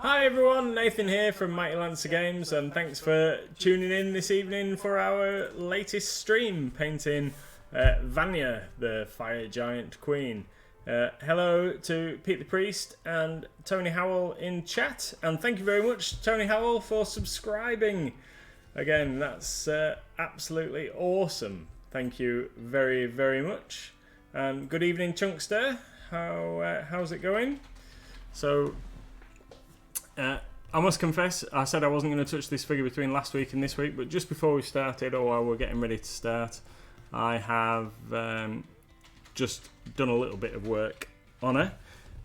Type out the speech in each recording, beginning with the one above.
Hi everyone, Nathan here from Mighty Lancer Games, and thanks for tuning in this evening for our latest stream painting Vanya, the Fire Giant Queen. Hello to Pete the Priest and Tony Howell in chat, and thank you very much Tony Howell for subscribing. Again, that's absolutely awesome. Thank you very, very much. And good evening Chunkster, how's it going? So, I must confess, I said I wasn't going to touch this figure between last week and this week, but just before we started, or while we're getting ready to start, I have just done a little bit of work on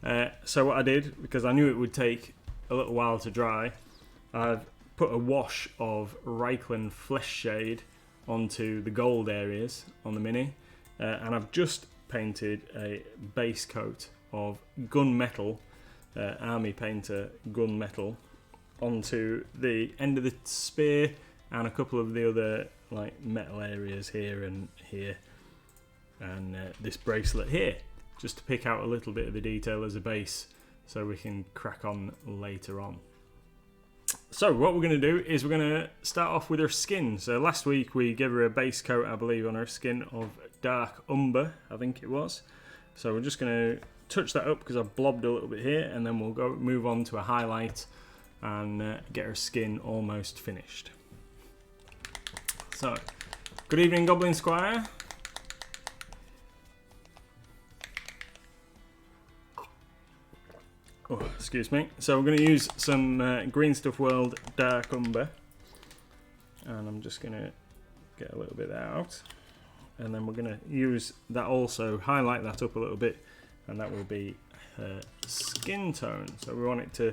her. So what I did, because I knew it would take a little while to dry, I've put a wash of Reichland Flesh Shade onto the gold areas on the Mini, and I've just painted a base coat of gunmetal, Army Painter gunmetal, onto the end of the spear and a couple of the other like metal areas here and here, and this bracelet here, just to pick out a little bit of the detail as a base so we can crack on later on. So what we're going to do is we're going to start off with her skin. So last week we gave her a base coat, I believe, on her skin of dark umber, I think it was. So we're just going to touch that up because I've blobbed a little bit here, and then we'll move on to a highlight and get her skin almost finished. So, good evening Goblin Squire. Oh, excuse me. So we're going to use some Green Stuff World Dark Umber, and I'm just going to get a little bit out, and then we're going to use that also, highlight that up a little bit, and that will be her skin tone. So we want it to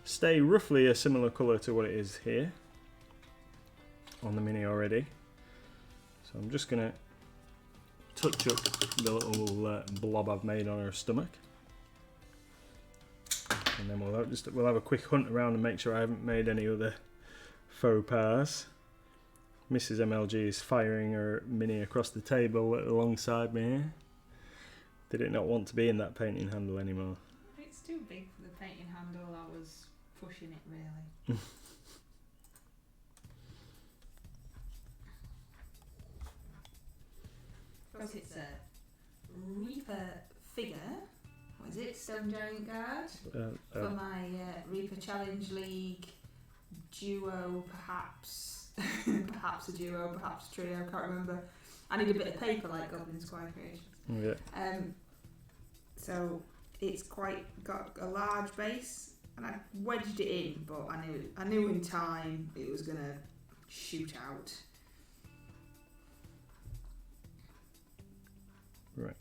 stay roughly a similar colour to what it is here on the Mini already. So I'm just going to touch up the little blob I've made on her stomach, and then we'll have a quick hunt around and make sure I haven't made any other faux pas. Mrs. MLG is firing her Mini across the table alongside me here. Did it not want to be in that painting handle anymore? It's too big for the painting handle. I was pushing it really. Because it's a Reaper figure. What is it? Stone Giant Guard? For my Reaper Challenge League duo, perhaps. Perhaps a duo, perhaps a trio, I can't remember. I need a bit of paper like Goblin Squire Creations. Yeah. So it's quite got a large base, and I wedged it in, but I knew in time it was gonna shoot out. Right.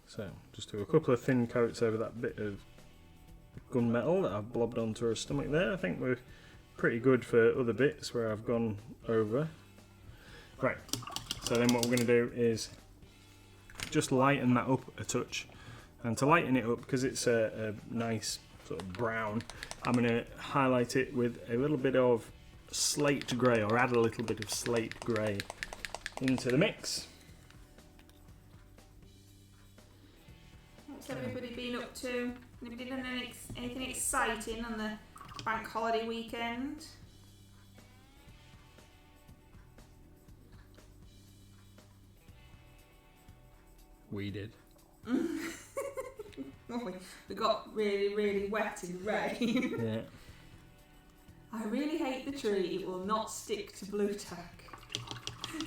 So just do a couple of thin coats over that bit of gunmetal that I've blobbed onto her stomach there. I think we're pretty good for other bits where I've gone over. Right. So then what we're going to do is just lighten that up a touch, and to lighten it up, because it's a nice sort of brown, I'm going to highlight it with a little bit of slate grey, or add a little bit of slate grey into the mix. What's everybody been up to? Anybody done anything exciting on the bank holiday weekend? We did. We got really, really wet in the rain. Yeah. I really hate the tree. It will not stick to blue tack.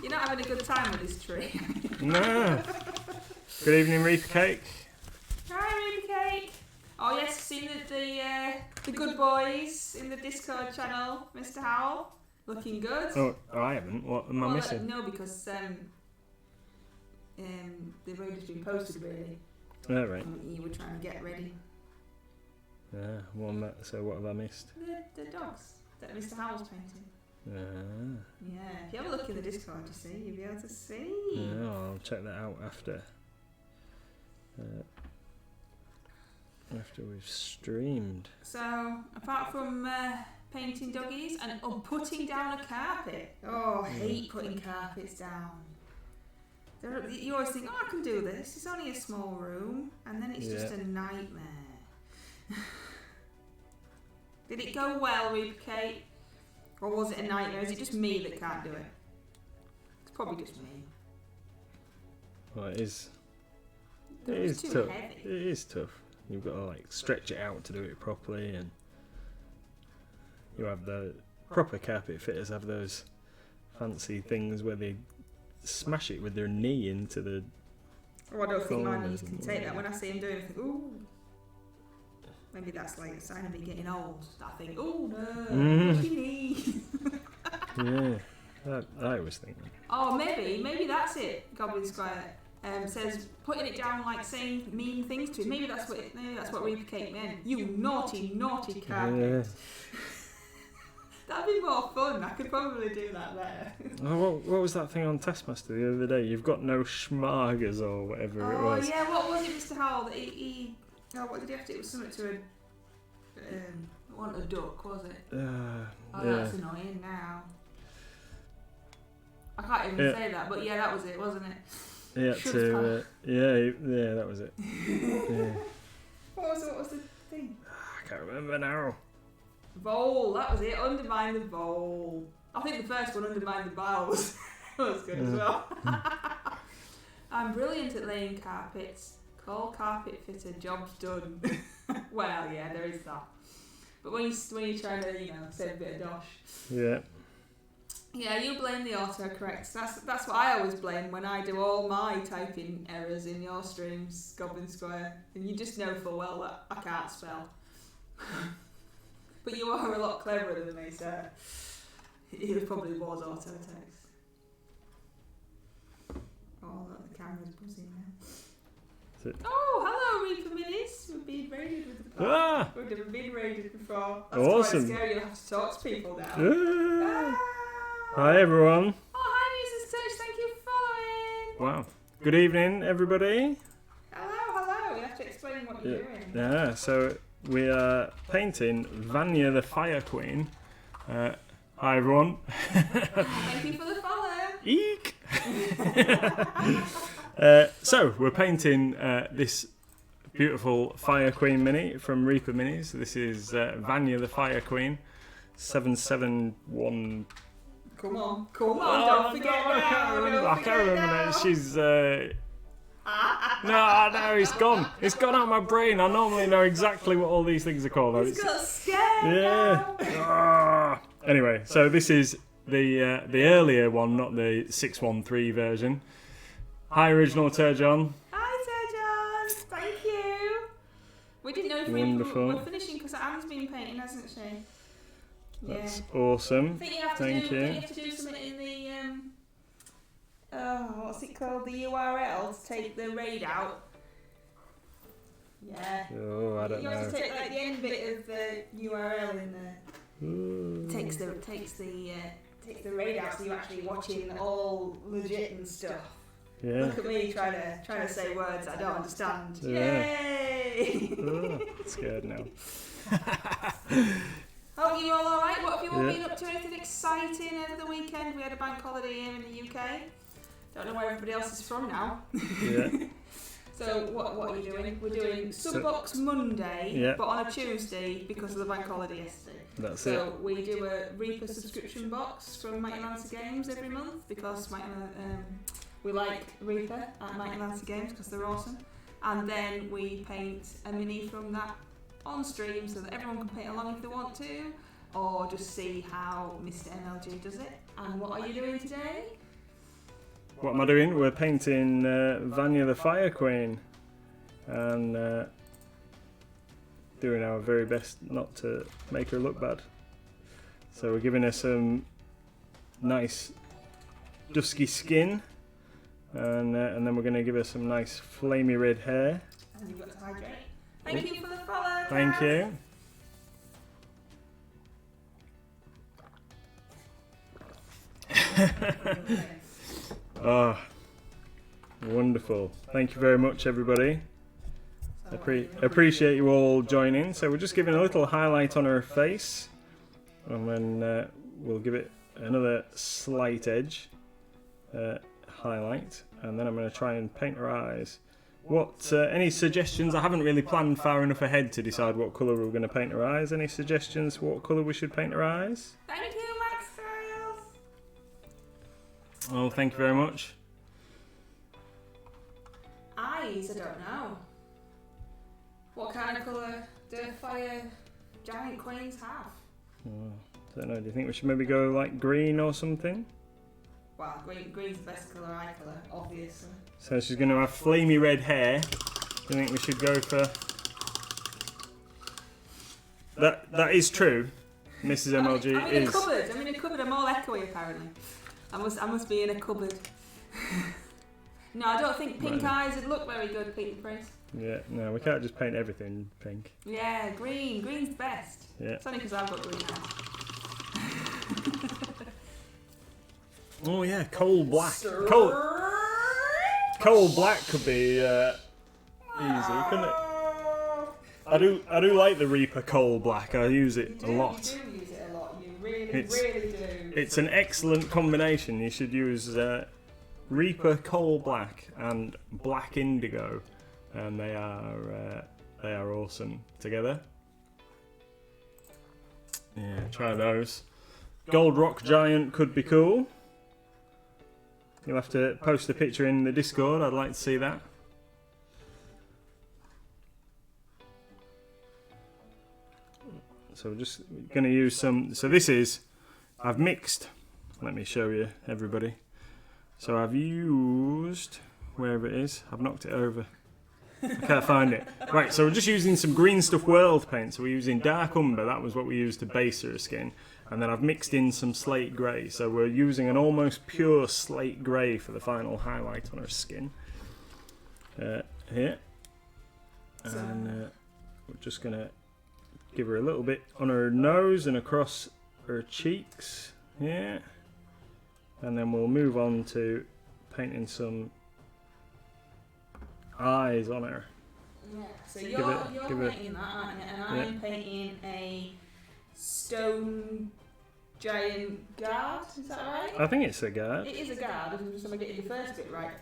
You're not having a good time with this tree. No. Good evening, Reef Cake. Hi, Reef Cake. Oh yes, seen the good boys in the Discord channel, Mr. Howell, looking good. Oh, I haven't. What am I missing? No, because they've only just been posted really. Oh, right. You were trying to get ready. Yeah. So what have I missed? The dogs that Mr. Howell's painting. Yeah. If you have a look in the Discord, you'll be able to see. Yeah, I'll check that out after. After we've streamed. So, apart from painting doggies and putting down a carpet. Oh, I hate putting carpets down. You always think, oh, I can do this. It's only a small room. And then it's just a nightmare. Did it go well, Reaper Kate? Or was it a nightmare? Is it just me that can't do it? It's probably just me. Well, it is. It is too tough. heavy. It is tough. You've got to like stretch it out to do it properly, and you have the proper carpet fitters have those fancy things where they smash it with their knee into the. Oh, I don't think my knees can take that. When I see him doing it, I think, ooh. Maybe that's like a sign of me getting old. I think, oh no, push your knees. Yeah, I was thinking. Oh, maybe that's it. Goblin Squire says putting it down like saying mean things to him. Maybe that's what Reaper Kate meant. You naughty, naughty carpet. That'd be more fun. I could probably do that there. Oh, what was that thing on Taskmaster the other day? You've got no schmargers or whatever it was. Oh yeah, what was it, Mr. Howell? That what did he have to? It was something to a. It wasn't a duck, was it? That's annoying now. I can't even say that, but yeah, that was it, wasn't it? Yeah, yeah, that was it. Yeah. What was the thing? I can't remember now. Vole, that was it. Undermine the vole. I think the first one, undermine the bowels, was good as well. I'm brilliant at laying carpets. Call carpet fitter. Job's done. Well, yeah, there is that. But when you're trying to, say a bit of dosh. Yeah. Yeah, you blame the autocorrect. That's what I always blame when I do all my typing errors in your streams, Goblin Square. And you just know full well that I can't spell. But you are a lot cleverer than me, so it probably was auto text. Oh, look, the camera's buzzing now. Oh, hello, Reaper Minis. We've been raided with the pod. We've never been raided before. That's awesome. Quite scary. You'll have to talk to people now. Hi, everyone. Oh, hi, Mrs. Touch. Thank you for following. Wow. Good evening, everybody. Hello. You have to explain what you're doing. Yeah, so we are painting Vanya the Fire Queen. Hi, everyone. Thank you for the follow. Eek! So, we're painting this beautiful Fire Queen mini from Reaper Minis. This is Vanya the Fire Queen. 771. Come on, don't forget now. I can't remember. She's. No, it's gone. It's gone out of my brain. I normally know exactly what all these things are called. It's got scared. Yeah. Anyway, so this is the earlier one, not the 613 version. Hi, Original Turjon. Hi, Turjon. Thank you. We didn't know if we were finishing because Anne's been painting, hasn't she? That's awesome. I think you have to do something in the what's it called? The URL to take the raid out. Yeah. Oh, I don't know. You have to take like the end bit of the URL in there. Takes the raid out, so you're actually watching all legit and stuff. Yeah. Look at me trying to say words I don't understand. Yeah. Yay! Oh, scared now. Hope you all alright. What have you all been up to? Anything exciting over the weekend? We had a bank holiday here in the UK. Don't know where everybody else is from now. Yeah. So what are you doing? We're doing Sub Box Monday, but on a Tuesday because of the bank holiday yesterday. That's it. So we do a Reaper subscription box from Mighty Lancer Games every month because we like Reaper at Mighty Lancer Games because they're awesome. And then we paint a mini from that on stream so that everyone can paint along if they want to, or just see how Mr. MLG does it. And what are you doing today? What am I doing? We're painting Vanya the Fire Queen, and doing our very best not to make her look bad. So we're giving her some nice dusky skin, and then we're going to give her some nice flamey red hair. And you've got to hydrate. Thank you for the follow. Thank you. Oh, wonderful. Thank you very much, everybody. Appreciate you all joining. So we're just giving a little highlight on her face, and then we'll give it another slight edge highlight, and then I'm going to try and paint her eyes. What? Any suggestions? I haven't really planned far enough ahead to decide what colour we're going to paint her eyes. Any suggestions what colour we should paint her eyes? Thank you, Max Styles. Oh, thank you very much. Eyes, I don't know. What kind of colour do fire giant queens have? Oh, don't know. Do you think we should maybe go like green or something? Well, green's the best colour, eye colour, obviously. So she's going to have flamey red hair. Do you think we should go for... That is true. Mrs. MLG I'm in is... a cupboard. I'm in a cupboard. I'm all echoey, apparently. I must be in a cupboard. No, I don't think pink eyes would look very good, Peter Prince. Yeah, no, we can't just paint everything pink. Yeah, green. Green's the best. Yeah. It's only because I've got green eyes. Oh yeah, coal black. Coal black could be easy, couldn't it? I do like the Reaper coal black. I use it a lot. You do use it a lot. You really do. It's an excellent combination. You should use Reaper coal black and black indigo, and they are awesome together. Yeah, try those. Gold rock giant could be cool. You'll have to post a picture in the Discord. I'd like to see that. So we're just going to use some... So this is... I've mixed... Let me show you, everybody. So I've used... Wherever it is. I've knocked it over. I can't find it. Right, so we're just using some Green Stuff World paint. So we're using Dark Umber. That was what we used to base her skin. And then I've mixed in some slate grey. So we're using an almost pure slate grey for the final highlight on her skin. Here. And we're just going to give her a little bit on her nose and across her cheeks. Yeah. And then we'll move on to painting some eyes on her. Yeah. So you're painting that, aren't you? And I'm painting a stone giant guard. Is that right? I think it's a guard. It is a guard. I'm just going to get the first bit right.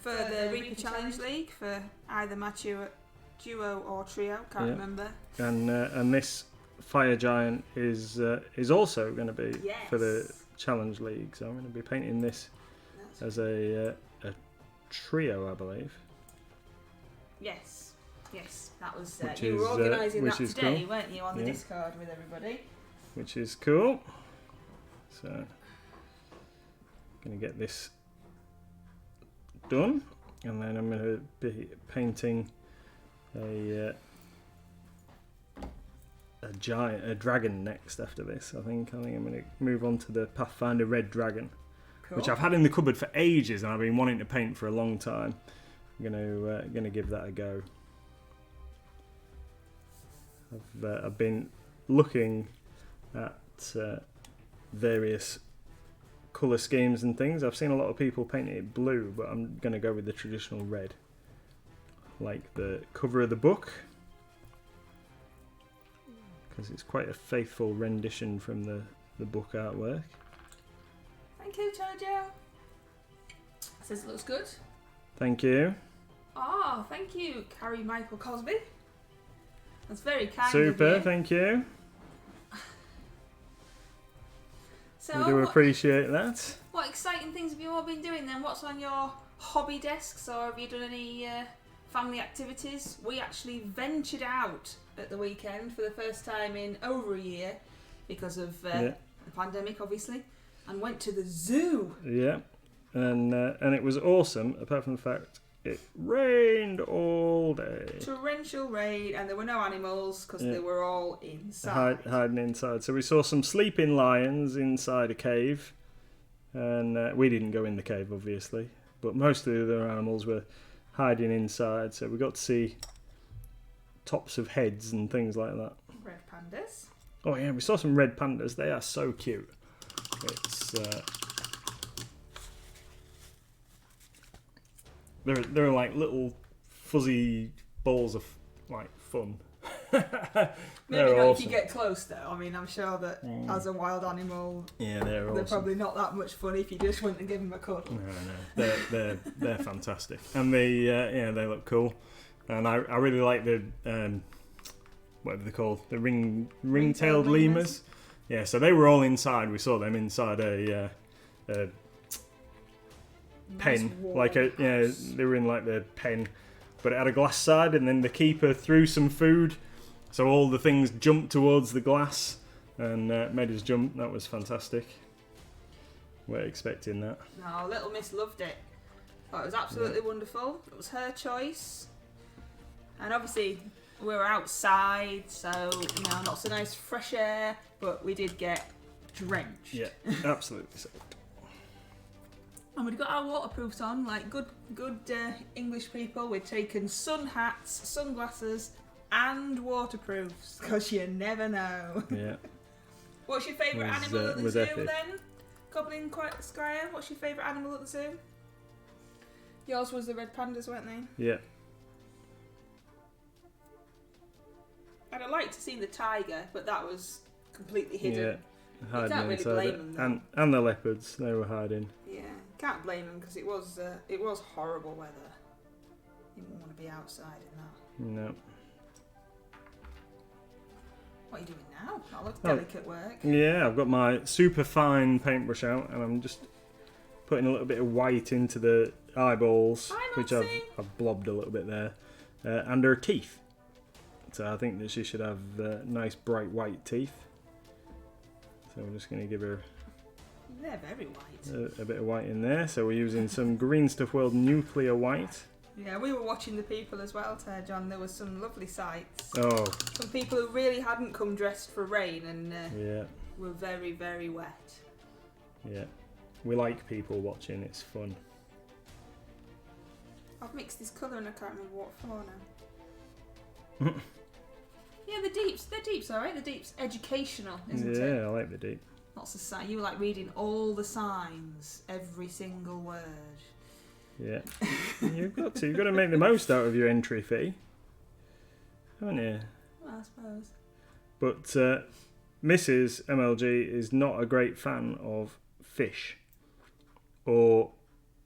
For the Reaper Challenge League, for either my duo or trio, can't remember. And this fire giant is also going to be for the Challenge League. So I'm going to be painting this as a trio, I believe. Yes, that was. Which you is, were organising that is today, cool. weren't you, on the Discord with everybody? Which is cool. So, going to get this done, and then I'm going to be painting a dragon next after this. I think I'm going to move on to the Pathfinder Red Dragon, which I've had in the cupboard for ages, and I've been wanting to paint for a long time. I'm going to give that a go. I've been looking at various colour schemes and things. I've seen a lot of people painting it blue, but I'm going to go with the traditional red, like the cover of the book, because it's quite a faithful rendition from the book artwork. Thank you, Jojo. Says it looks good. Thank you. Oh, thank you, Carrie Michael Cosby. That's very kind Super, of you. thank you. So We do appreciate that. What exciting things have you all been doing then? What's on your hobby desks, or have you done any family activities? We actually ventured out at the weekend for the first time in over a year because of the pandemic, obviously, and went to the zoo. Yeah, and it was awesome, apart from the fact it rained all day. Torrential rain, and there were no animals because they were all inside. Hiding inside. So we saw some sleeping lions inside a cave, and we didn't go in the cave, obviously, but most of the other animals were hiding inside, so we got to see tops of heads and things like that. Red pandas. Oh yeah, we saw some red pandas. They are so cute. It's they're like little fuzzy balls of like fun. Maybe not awesome. if you get close though. I mean, I'm sure that as a wild animal, Yeah, they're they're awesome. probably not that much fun if you just went and give them a cuddle. No, they're fantastic, and they look cool, and I really like the whatever they're called, the ring-tailed lemurs. Yeah, so they were all inside. We saw them inside a pen, they were in like the pen, but it had a glass side, and then the keeper threw some food, so all the things jumped towards the glass and made us jump. That was fantastic. We're expecting that. No, Little Miss loved it. Thought it was absolutely wonderful. It was her choice, and obviously we were outside, so not so nice fresh air, but we did get drenched. Yeah, absolutely so. And we'd got our waterproofs on, like good English people. We'd taken sun hats, sunglasses, and waterproofs, because you never know. Yeah. What's your favourite animal at the was zoo epic. then? Goblin Squire, what's your favourite animal at the zoo? Yours was the red pandas, weren't they? Yeah. I'd have liked to see the tiger, but that was completely hidden. Yeah. Hiding can't really inside blame it. them, And the leopards, they were hiding. Yeah, can't blame them because it was horrible weather. You wouldn't want to be outside in that. No. What are you doing now? That looks delicate work. Yeah, I've got my super fine paintbrush out, and I'm just putting a little bit of white into the eyeballs, which I've blobbed a little bit there, and her teeth. So I think that she should have nice bright white teeth. So we're just going to give her They're very white. a bit of white in there. So we're using some Green Stuff World Nuclear White. Yeah, we were watching the people as well, John. There was some lovely sights. Oh. Some people who really hadn't come dressed for rain and Yeah. were very, very wet. Yeah. We like people watching, it's fun. I've mixed this colour and I can't remember what for now. Yeah, the deep's alright. The deep's educational, isn't it? Yeah, I like the deep. Lots of signs. You were like reading all the signs, every single word. Yeah. You've got to make the most out of your entry fee, haven't you? I suppose. But Mrs. MLG is not a great fan of fish or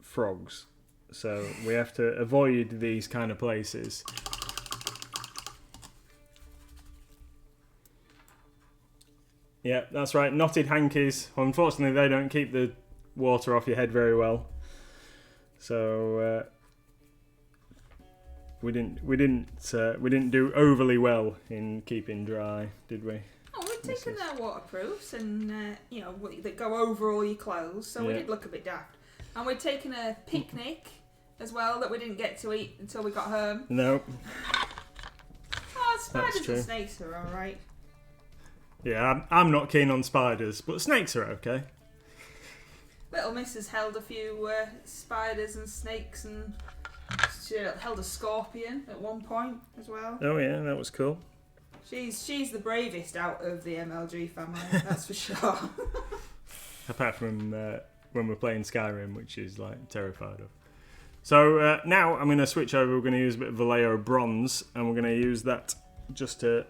frogs, so we have to avoid these kind of places. Yeah, that's right. Knotted hankies. Unfortunately, they don't keep the water off your head very well. So we didn't do overly well in keeping dry, did we? Oh, we'd taken their waterproofs and that go over all your clothes, so we did look a bit daft. And we'd taken a picnic as well that we didn't get to eat until we got home. Nope. Oh, spiders and snakes are all right. Yeah, I'm not keen on spiders, but snakes are okay. Little Miss has held a few spiders and snakes, and she held a scorpion at one point as well. Oh yeah, that was cool. She's the bravest out of the MLG family, that's for sure. Apart from when we're playing Skyrim, which is like terrified of. So now I'm going to switch over. We're going to use a bit of Vallejo bronze, and we're going to use that just to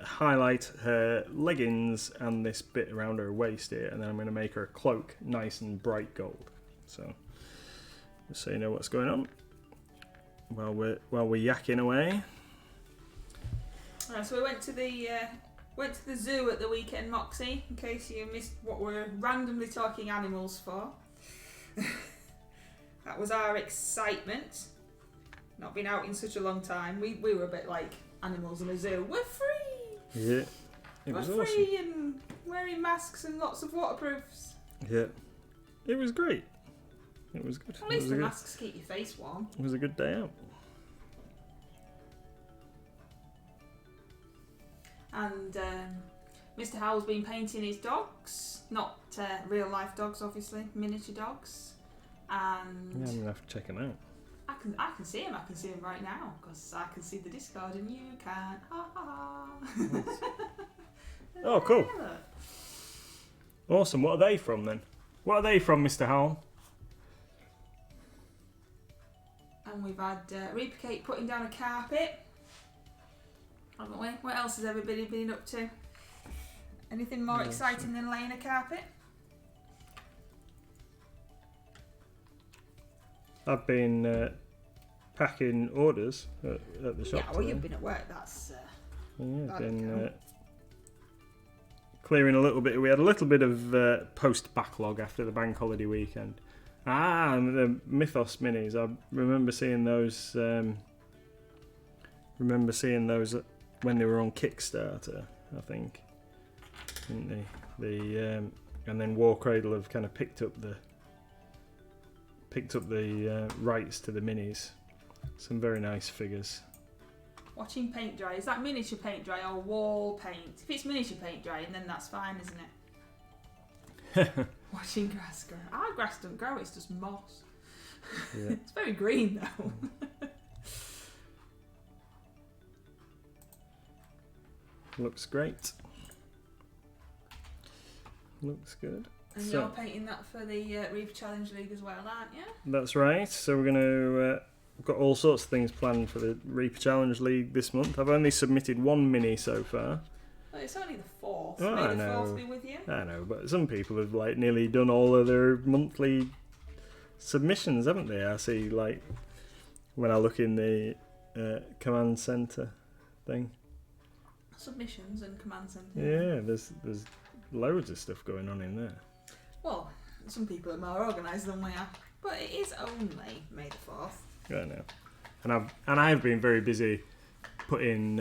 highlight her leggings and this bit around her waist here, and then I'm going to make her cloak nice and bright gold. So just so you know what's going on while we're yakking away. Alright, so we went to the zoo at the weekend, Moxie, in case you missed what we're randomly talking animals for. That was our excitement. Not been out in such a long time. We were a bit like animals in a zoo. We're free! Yeah, it was We're awesome. free and wearing masks and lots of waterproofs. Yeah, it was great. It was good. At least the masks keep your face warm. It was a good day out. And Mr. Howell's been painting his dogs. Not real life dogs, obviously. Miniature dogs. And Yeah, I'm gonna have to check them out. I can see him. I can see him right now because I can see the Discord and you can't. Ha ha ha. Oh, cool. Awesome. What are they from then? What are they from, Mr. Howell? And we've had Reaper Kate putting down a carpet. Haven't we? What else has everybody been up to? Anything more exciting than laying a carpet? I've been packing orders at the shop. Yeah, well, you've been at work. That's. Yeah, been clearing a little bit. We had a little bit of post backlog after the bank holiday weekend. The Mythos minis. I remember seeing those. When they were on Kickstarter, I think, didn't they? And then War Cradle have kind of picked up the rights to the minis. Some very nice figures. Watching paint dry. Is that miniature paint dry or wall paint? If it's miniature paint drying, then that's fine, isn't it? Watching grass grow. Our grass doesn't grow, it's just moss. Yeah. It's very green though. Looks great. Looks good. And you're painting that for the Reef Challenge League as well, aren't you? That's right. So we're going to... We've got all sorts of things planned for the Reaper Challenge League this month. I've only submitted one mini so far. Well, it's only the 4th. Oh, May I the know. 4th be with you. I know, but some people have like nearly done all of their monthly submissions, haven't they? I see, like, when I look in the command centre thing. Submissions and command centre. Yeah, there's loads of stuff going on in there. Well, some people are more organised than we are, but it is only May the 4th. I know, and I've been very busy putting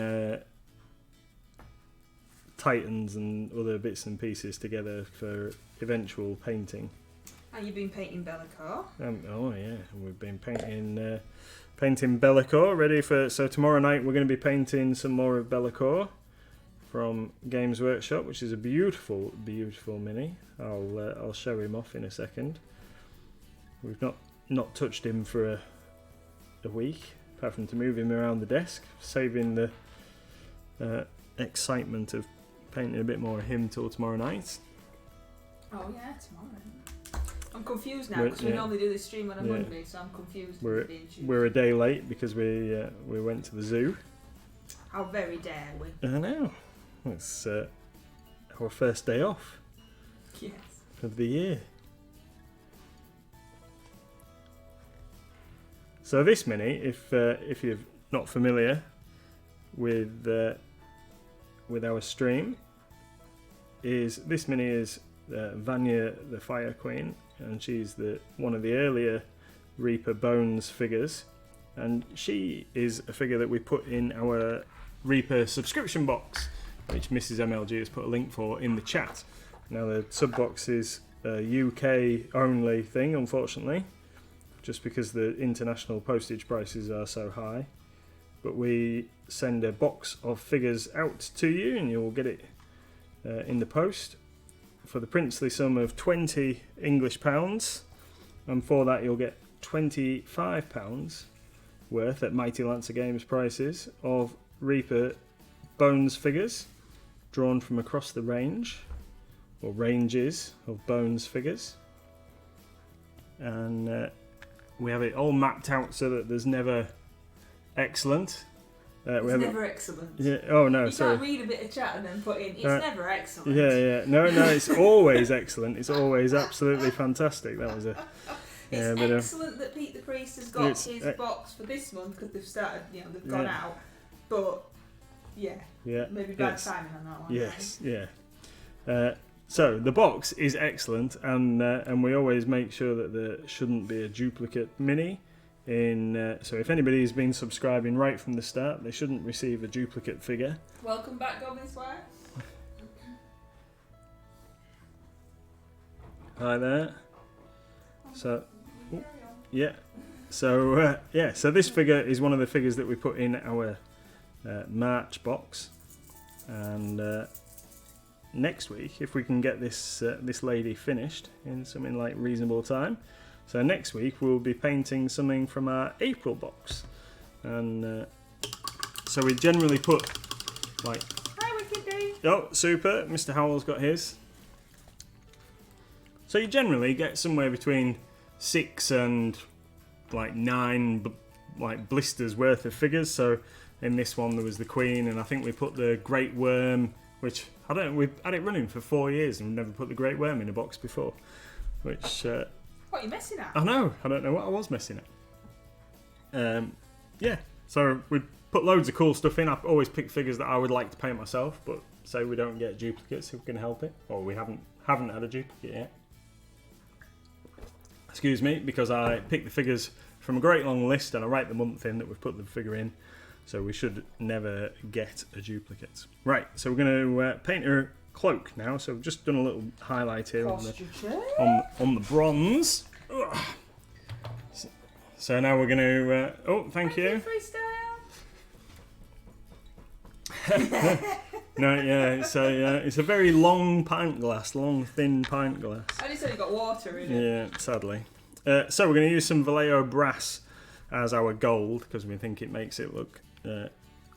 Titans and other bits and pieces together for eventual painting. And you've been painting Bellicor. Oh yeah, we've been painting Bellicor, ready for. So tomorrow night we're going to be painting some more of Bellicor from Games Workshop, which is a beautiful, beautiful mini. I'll show him off in a second. We've not touched him for a week, apart from to move him around the desk, saving the excitement of painting a bit more of him till tomorrow night. Oh yeah, tomorrow. I'm confused now because we normally do this stream on a Monday, so I'm confused. We're a day late because we went to the zoo. How very dare we? I know. It's our first day off. Yes. Of the year. So this mini, if you're not familiar with our stream, is Vanya the Fire Queen, and she's one of the earlier Reaper Bones figures, and she is a figure that we put in our Reaper subscription box, which Mrs. MLG has put a link for in the chat. Now the sub box is a UK only thing, unfortunately, just because the international postage prices are so high. But we send a box of figures out to you, and you'll get it in the post for the princely sum of £20 English, and for that you'll get £25 worth at Mighty Lancer Games prices of Reaper Bones figures drawn from across the range, or ranges of Bones figures, and we have it all mapped out so that there's never excellent. Never excellent. Yeah. Oh no, you sorry. You can't read a bit of chat and then put in, it's never excellent. Yeah. No, it's always excellent. It's always absolutely fantastic. That was It's excellent that Pete the Priest has got his box for this month because they've started, they've gone out. But, maybe bad timing on that one. Yes, yeah. So the box is excellent, and we always make sure that there shouldn't be a duplicate mini. So if anybody's been subscribing right from the start, they shouldn't receive a duplicate figure. Welcome back, Goblin Squire. Hi there. So, so this figure is one of the figures that we put in our March box, and next week, if we can get this lady finished in something like reasonable time. So next week we'll be painting something from our April box, and so we generally put like. Hi, Wicked D. Oh, super! Mr. Howell's got his. So you generally get somewhere between 6 and like 9 blisters worth of figures. So In this one there was the Queen, and I think we put the Great Worm, which I don't know, we've had it running for 4 years and we've never put the Great Worm in a box before. Which what are you messing at? I know, I don't know what I was messing at. Yeah, so we put loads of cool stuff in. I always pick figures that I would like to paint myself, but say we don't get duplicates if we can help it, or we haven't had a duplicate yet. Excuse me, because I pick the figures from a great long list and I write the month in that we've put the figure in, so we should never get a duplicate. Right, so we're going to paint her cloak now. So I've just done a little highlight here on the bronze. Ugh. So now we're going to... oh, thank you. No, yeah, it's a very long pint glass, long, thin pint glass. I just said it got water in it. Yeah, sadly. So we're going to use some Vallejo brass as our gold, because we think it makes it look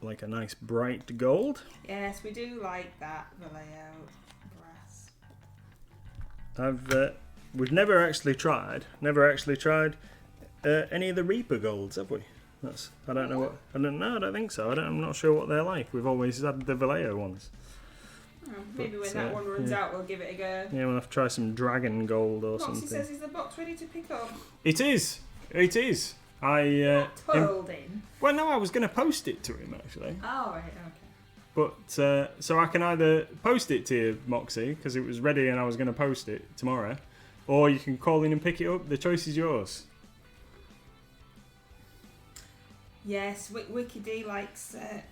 like a nice bright gold. Yes, we do like that Vallejo brass. We've never actually tried any of the Reaper golds, have we? I don't know. I don't think so. I'm not sure what they're like. We've always had the Vallejo ones. Oh, maybe when that one runs out, we'll give it a go. Yeah, we'll have to try some Dragon Gold or Moxie something. says, is the box ready to pick up? It is. Not told in. Well, no, I was going to post it to him actually. Oh, right, okay. But so I can either post it to you, Moxie, because it was ready and I was going to post it tomorrow, or you can call in and pick it up. The choice is yours. Yes, Wiki D likes the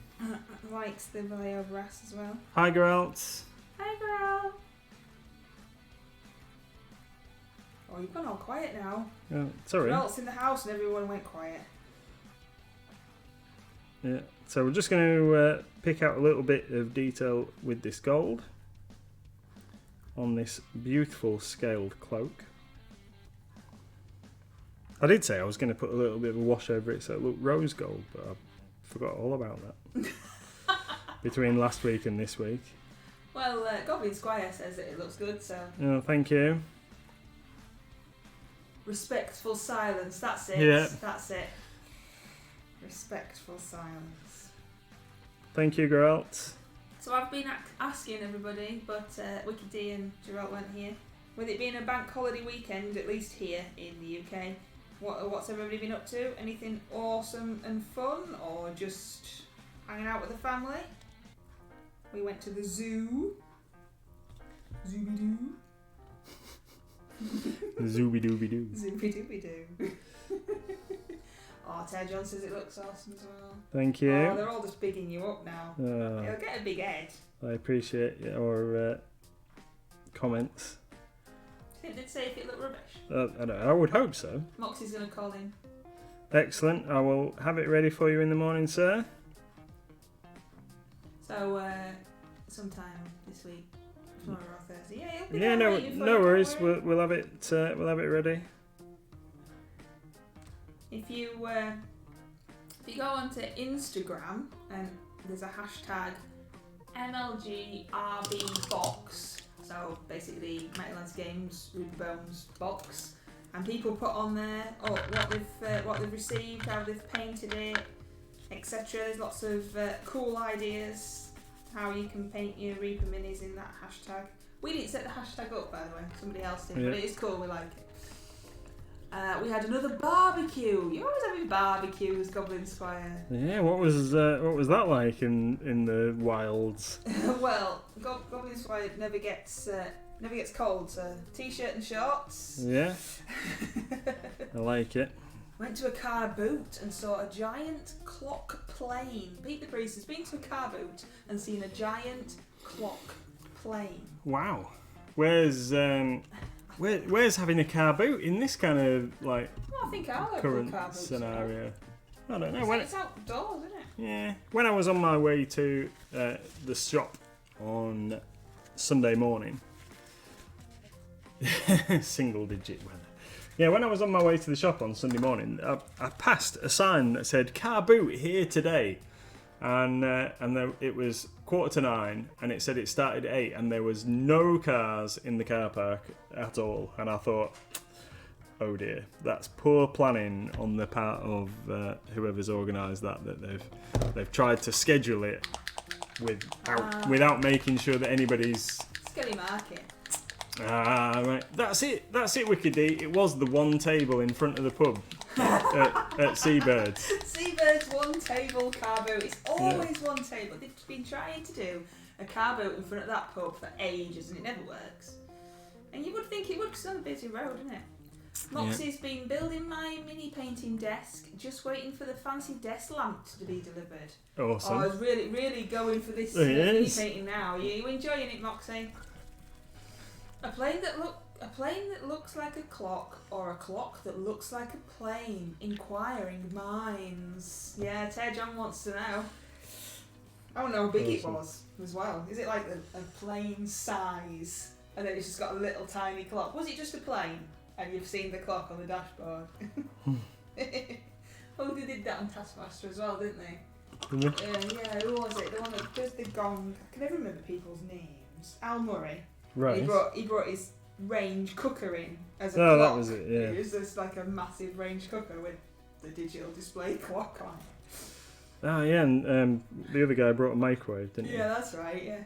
Vallejo brass as well. Hi, Geralt. Hi, girl. Oh, you've gone all quiet now. Sorry. Geralt's in the house and everyone went quiet. Yeah. So we're just going to pick out a little bit of detail with this gold on this beautiful scaled cloak. I did say I was going to put a little bit of a wash over it so it looked rose gold, but I forgot all about that between last week and this week. Well, Goblin Squire says that it looks good, so... Oh, thank you. Respectful silence, that's it. Yeah. That's it. Respectful silence. Thank you, Geralt. So I've been asking everybody, but Wiki D and Geralt weren't here. With it being a bank holiday weekend, at least here in the UK, what's everybody been up to? Anything awesome and fun, or just hanging out with the family? We went to the zoo. Zooby-doo. Zooby-dooby-doo. Zooby-dooby-doo. Oh, Ted John says it looks awesome as well. Thank you. Oh, they're all just bigging you up now. It'll get a big head. I appreciate your comments. Did it say if it looked rubbish? I don't know, I would hope so. Moxie's going to call in. Excellent. I will have it ready for you in the morning, sir. So, sometime this week, tomorrow or Thursday. Yeah, it'll be Yeah, there waiting for no you, worries. don't worry. We'll have it ready. If you go onto Instagram and there's a hashtag MLG Box, so basically Metalance Games Ruby Bones box, and people put on there what they've received, how they've painted it, etc. There's lots of cool ideas how you can paint your Reaper minis in that hashtag. We didn't set the hashtag up, by the way. Somebody else did, but it is cool. We like it. We had another barbecue. You're always having barbecues, Goblin Squire. Yeah, what was that like in the wilds? Well, Goblin Squire never gets cold, so t-shirt and shorts. Yeah, I like it. Went to a car boot and saw a giant clock plane. Pete the Priest has been to a car boot and seen a giant clock plane. Wow, where's having a car boot in this kind of like Well, I think our current car boots scenario? I don't know. It's outdoors, isn't it? Yeah, when I was on my way to the shop on Sunday morning, single digit weather. Yeah, when I was on my way to the shop on Sunday morning, I passed a sign that said "Car boot here today," and it was 9:15, and it said it started at 8, and there was no cars in the car park at all. And I thought, oh dear, that's poor planning on the part of whoever's organised that they've tried to schedule it without making sure that anybody's... Skelly market. Right. That's it, Wicked D. It was the one table in front of the pub at Seabirds. Seabirds one table car boat. It's always one table. They've been trying to do a car boat in front of that pub for ages and it never works. And you would think it would because it's on a busy road, isn't it? Moxie's been building my mini painting desk, just waiting for the fancy desk lamp to be delivered. Awesome. Oh, I was really going for this mini painting now. Are you enjoying it, Moxie? A plane that looks like a clock, or a clock that looks like a plane. Inquiring minds. Yeah, Ted John wants to know. I don't know how big it was as well. Is it like a plane size, and then it's just got a little tiny clock? Was it just a plane? And you've seen the clock on the dashboard. Oh, they did that on Taskmaster as well, didn't they? Yeah, who was it? The one that does the gong. I can never remember people's names. Al Murray. Right. He brought his range cooker in as a clock. Oh, that was it, yeah. It was just like a massive range cooker with the digital display clock on it. Oh, yeah, and the other guy brought a microwave, didn't he? Yeah, that's right, yeah.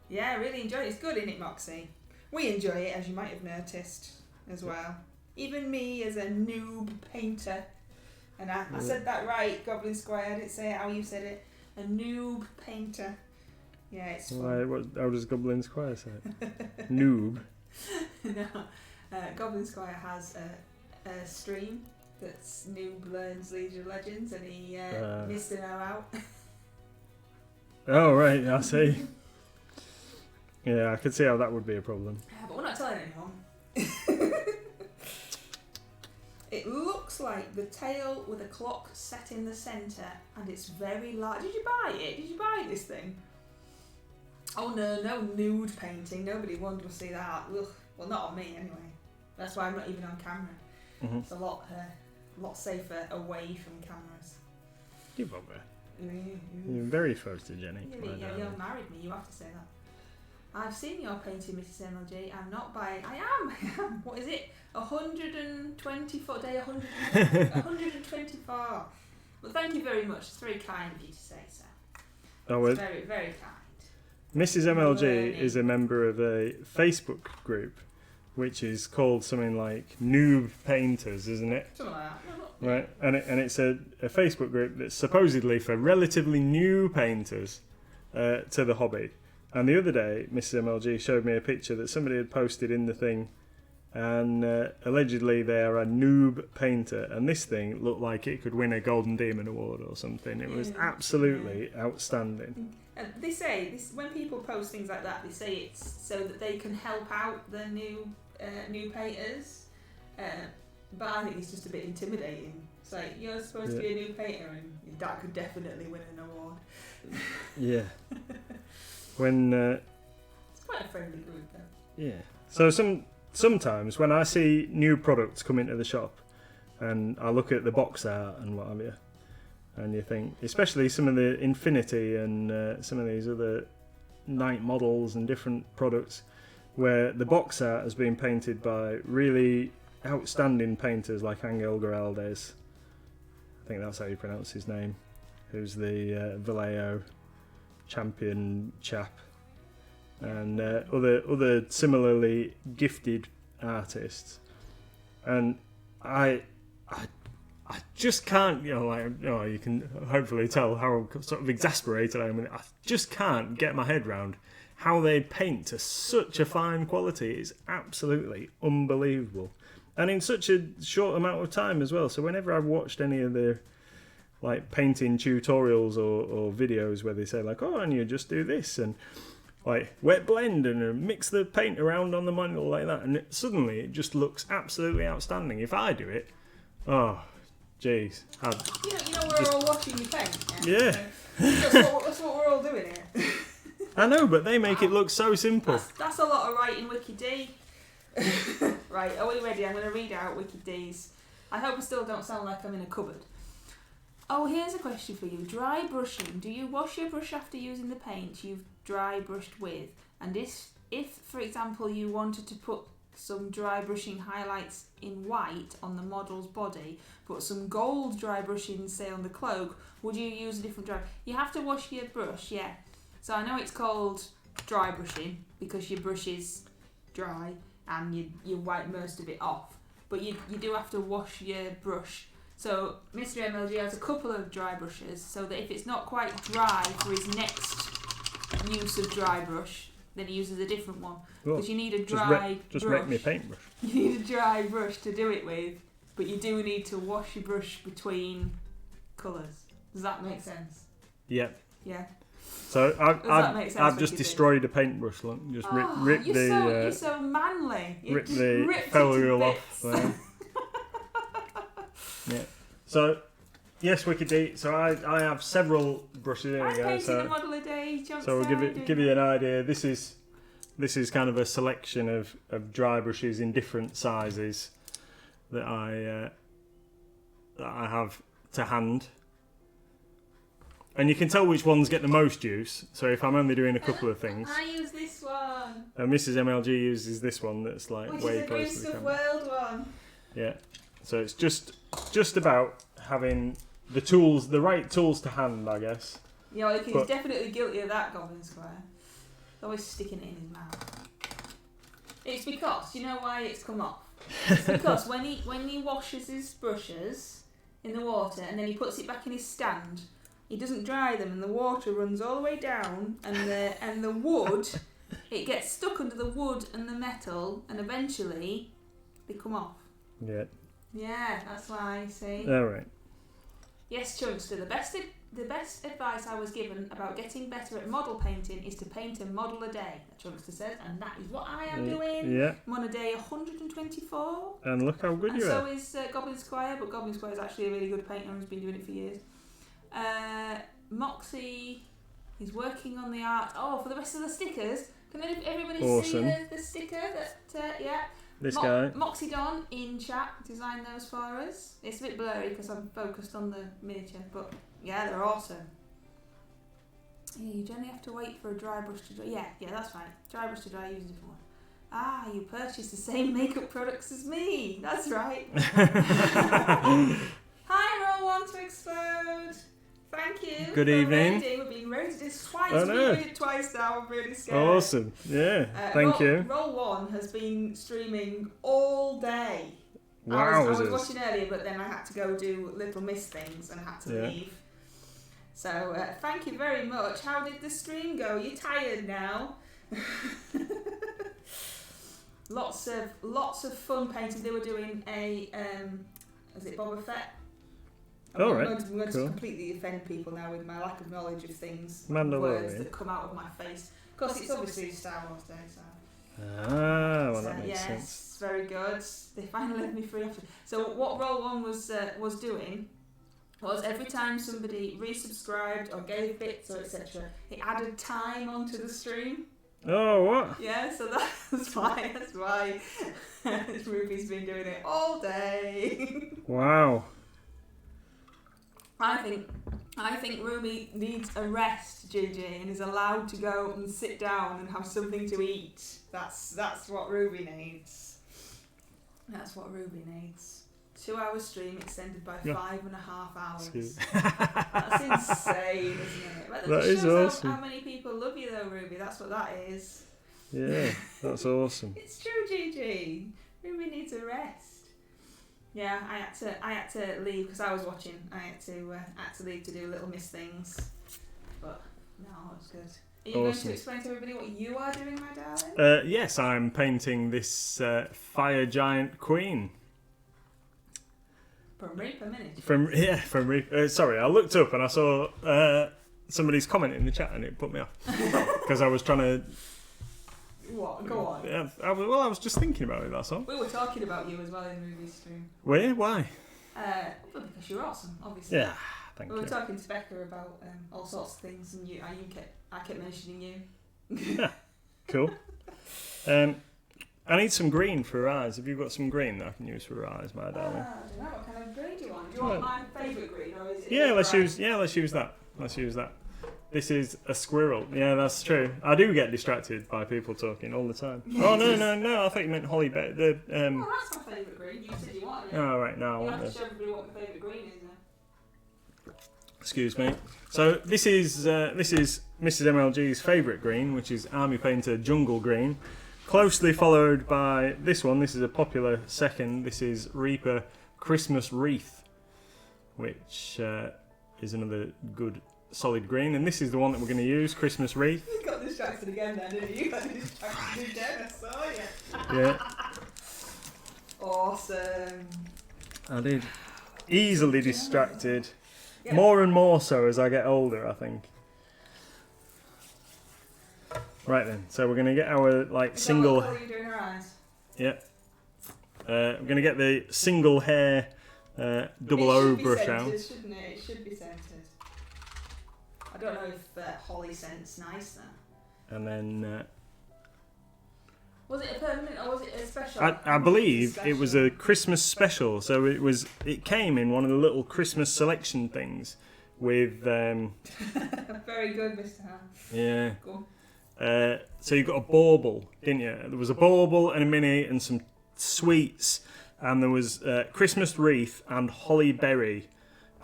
Yeah, I really enjoy it. It's good, isn't it, Moxie? We enjoy it, as you might have noticed as well. Even me as a noob painter. And I said that right, Goblin Squire. I didn't say it how you said it. A noob painter. Yeah, it's fun. How does Goblin Squire say it? Noob. No. Goblin Squire has a stream that's Noob Learns League of Legends, and he missed an hour out. Oh, right, I see. Yeah, I could see how that would be a problem. Yeah, but we're not telling anyone. It looks like the tail with a clock set in the centre, and it's very large. Did you buy it? Did you buy this thing? Oh no nude painting. Nobody wanted to see that. Ugh. Well, not on me anyway. That's why I'm not even on camera. Mm-hmm. It's a lot safer away from cameras. You bother. You're very photogenic. Yeah, you married me. You have to say that. I've seen your painting, Mrs. MLG. I'm not buying. I am. What is it? 124 day. 124. Well, thank you very much. It's very kind of you to say so. Oh, it's very, very kind. Mrs. MLG is a member of a Facebook group, which is called something like Noob Painters, isn't it? Something like that. Right, and it's a Facebook group that's supposedly for relatively new painters to the hobby. And the other day, Mrs. MLG showed me a picture that somebody had posted in the thing, and allegedly they are a noob painter, and this thing looked like it could win a Golden Demon Award or something. It was absolutely outstanding. They say this when people post things like that. They say it's so that they can help out the new painters, but I think it's just a bit intimidating. It's like you're supposed to be a new painter, and that could definitely win an award. Yeah. When it's quite a friendly group, though. Yeah. So sometimes when I see new products come into the shop, and I look at the box art and what have you, and you think, especially some of the Infinity and some of these other night models and different products, where the box art has been painted by really outstanding painters like Angel Geraldes. I think that's how you pronounce his name. Who's the Vallejo champion chap, and other similarly gifted artists, and I just can't, you can hopefully tell how sort of exasperated I am. I just can't get my head round how they paint to such a fine quality. It's absolutely unbelievable, and in such a short amount of time as well. So whenever I've watched any of their painting tutorials or videos where they say and you just do this and wet blend and mix the paint around on the model like that, and suddenly it just looks absolutely outstanding. If I do it, oh jeez, we're all watching you paint. Yeah. That's what we're all doing here. I know, but they make it look so simple. That's a lot of writing, Wiki D. Right, are we ready? I'm going to read out Wiki D's. I hope I still don't sound like I'm in a cupboard. Oh, here's a question for you. Dry brushing. Do you wash your brush after using the paint you've dry brushed with? And if for example, you wanted to put some dry brushing highlights in white on the model's body, but some gold dry brushing, say, on the cloak, would you use a different dry? You have to wash your brush, yeah. So I know it's called dry brushing because your brush is dry and you wipe most of it off, but you do have to wash your brush. So Mr. MLG has a couple of dry brushes, so that if it's not quite dry for his next use of dry brush, then he uses a different one. Because you need a dry just brush. wreck me paintbrush. You need a dry brush to do it with, but you do need to wash your brush between colours. Does that make sense? Yep. Yeah. So I've just do? destroyed a paintbrush. Look, just rip the you're so manly. You rip just the ripped it folial to off bits. there. Yeah. So yes, Wicked D. So I have several brushes. There I'm we go. painting So a model a day. so we'll give you an idea. This is kind of a selection of dry brushes in different sizes that I have to hand. And you can tell which ones get the most use. So if I'm only doing a couple of things, I use this one. and Mrs. MLG uses this one that's like Which way is a closer Green to the Stuff camera. World one. Yeah. So it's just about having the right tools to hand, I guess. Yeah, well, he's But- definitely guilty of that, Goblin Squire. He's always sticking it in his mouth. It's because, you know why it's come off? It's because when he washes his brushes in the water and then he puts it back in his stand, he doesn't dry them and the water runs all the way down and the wood, it gets stuck under the wood and the metal and eventually they come off. Yeah. Yeah, that's why, see? All right. Yes, Chunkster, the best advice I was given about getting better at model painting is to paint a model a day, Chunkster says, and that is what I am doing. Yeah. I'm on a day 124. And look how good And you so are. is Goblin Squire, but Goblin Squire is actually a really good painter and has been doing it for years. Moxie is working on the art. Oh, for the rest of the stickers, can everybody Awesome. see the sticker that, yeah? This guy. Moxie Don in chat designed those for us. It's a bit blurry because I'm focused on the miniature, but yeah, they're awesome. Yeah, you generally have to wait for a dry brush to dry. Yeah, that's right. Dry brush to dry, use a different one. Ah, you purchased the same makeup products as me. That's right. Hi, Roll One to Explode. Thank you. Good for evening. raiding. We've been raided twice. I know. We've raided twice now. I'm really scared. Awesome. Yeah. Thank you. Roll One has been streaming all day. Wow. I was watching earlier, but then I had to go do Little Miss things and I had to leave. So thank you very much. How did the stream go? You tired now? Lots of fun painting. They were doing a is it Boba Fett? I'm going to completely offend people now with my lack of knowledge of things, words that come out of my face. Of course, it's obviously Star Wars Day, so. Well that makes sense. Yes, very good. They finally let me free after. So what Roll One was doing was every time somebody resubscribed or gave bits or etc., it added time onto the stream. Oh, what? Yeah, so that's why Ruby's been doing it all day. Wow. I think Ruby needs a rest, JJ, and is allowed to go and sit down and have something to eat. That's what Ruby needs. That's what Ruby needs. 2 hour stream extended by 5.5 hours. That's insane, isn't it? But that is awesome. How many people love you though, Ruby? That's what that is. Yeah, that's awesome. It's true, Gigi. Ruby needs a rest. Yeah, I had to leave because I was watching. I had to leave to do Little Miss things. But no, it was good. Are you going to explain to everybody what you are doing, my darling? Yes, I'm painting this fire giant queen. From Reaper Miniature. From Reaper. Sorry, I looked up and I saw somebody's comment in the chat and it put me off because I was trying to. What? Go on. Yeah, I was just thinking about it. That's all. We were talking about you as well in the movie stream. Where? Why? Well, because you're awesome, obviously. Yeah, thank you. We were talking to Becca about all sorts of things, and I kept mentioning you. Yeah, cool. I need some green for her eyes. Have you got some green that I can use for her eyes, my darling? I don't know. What kind of green do you want? Do you want my favourite green, or is it? Yeah, let's use that. Let's use that. This is a squirrel. Yeah, that's true. I do get distracted by people talking all the time. Oh, no. I thought you meant Holly Berry. Oh, that's my favourite green. You said you wanted it. Oh, right, now. You have to show everybody what my favourite green is now. Excuse me. So this is Mrs. MLG's favourite green, which is Army Painter Jungle Green, closely followed by this one. This is a popular second. This is Reaper Christmas Wreath, which is another good solid green, and this is the one that we're going to use, Christmas Wreath. You got distracted again then, didn't you? You got distracted again, I saw you. Yeah. Awesome. I did. Easily distracted. Yeah. More and more so as I get older, I think. Right then, so we're going to get our single... What colour are you doing her eyes? Yeah. We're going to get the single hair double O brush out. It should be scented, shouldn't it? It should be scented. I don't know if holly scent's nice then. And then... was it a permanent or was it a special? I believe it was a Christmas special, so it came in one of the little Christmas selection things with... Very good, Mr. Ham. Yeah. Go on. So you got a bauble, didn't you? There was a bauble and a mini and some sweets, and there was Christmas wreath and holly berry,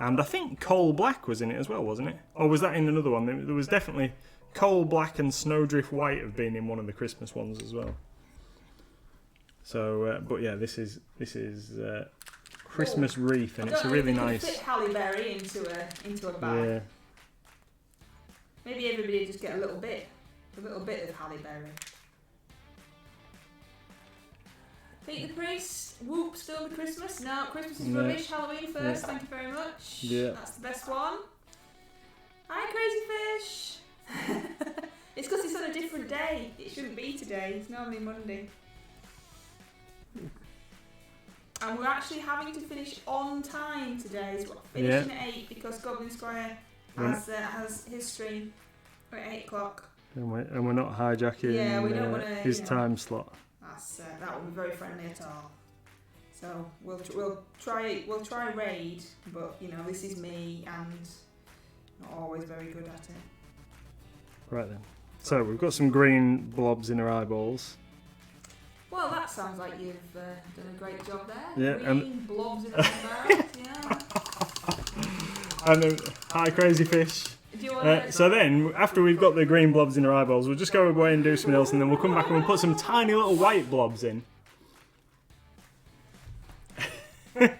and I think coal black was in it as well, wasn't it? Or was that in another one? There was definitely coal black and snowdrift white have been in one of the Christmas ones as well. So, but yeah, this is Christmas wreath, and it's a really nice. Fit Halle Berry into a bag. Yeah. Maybe everybody just get a little bit of Halle Berry. Pete the Priest, whoop, still the Christmas? No, Christmas is rubbish. Halloween first, thank you very much. Yeah. That's the best one. Hi, Crazy Fish. It's because it's on a different day. It shouldn't be today. It's normally Monday. And we're actually having to finish on time today. So we're finishing at 8 because Goblin Squire has his stream at 8 o'clock. And we're not hijacking we don't wanna, his time slot. That won't be very friendly at all. So we'll try raid, but this is me and not always very good at it. Right then. So we've got some green blobs in our eyeballs. Well, that sounds like you've done a great job there. Yeah, green blobs in our eyes. Yeah. And hi, Crazy Fish. So then, after we've got the green blobs in our eyeballs, we'll just go away and do something else, and then we'll come back and we'll put some tiny little white blobs in. That's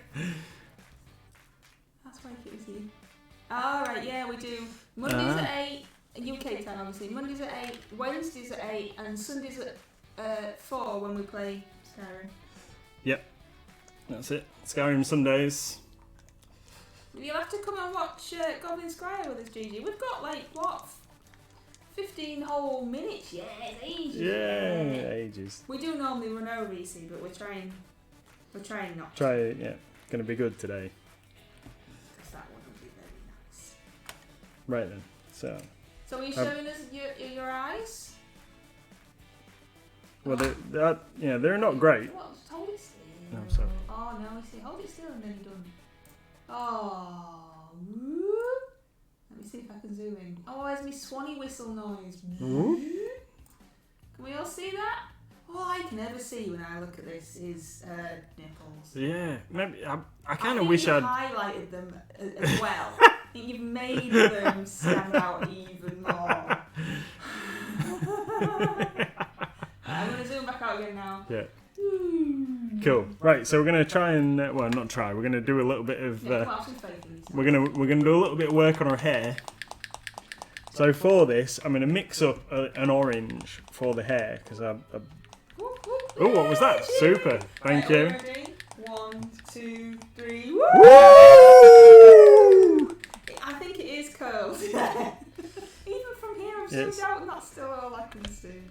why it was you. Alright, yeah, we do. Mondays at 8, UK time obviously. Mondays at 8, Wednesdays at 8, and Sundays at 4 when we play Skyrim. Yep, that's it. Skyrim Sundays. You'll have to come and watch Goblin Squire with us, Gigi. We've got 15 whole minutes. Yeah, it's ages. Yeah, ages. We do normally run over easy, but we're trying not to. Try it, yeah. Gonna be good today. Because that one will be very nice. Right then, So are you showing us your eyes? Well, they're not great. What? Hold it still. No, I'm sorry. Oh no, I see. Hold it still and then you're done. Oh, whoop. Let me see if I can zoom in. Oh, there's my swanny whistle noise. Whoop. Can we all see that? All I can ever see when I look at this is nipples. Yeah, maybe I kind of wish I'd highlighted them as well. I think you've made them stand out even more. I'm going to zoom back out again now. Yeah. Cool. Right, so we're gonna try and not try. We're gonna do a little bit of. We're gonna do a little bit of work on our hair. So for this, I'm gonna mix up an orange for the hair because I. Oh, what was that? Super. Thank you. Ready? 1, 2, 3. Woo! I think it is curls. Even from here, I'm still doubting that's still all I can see.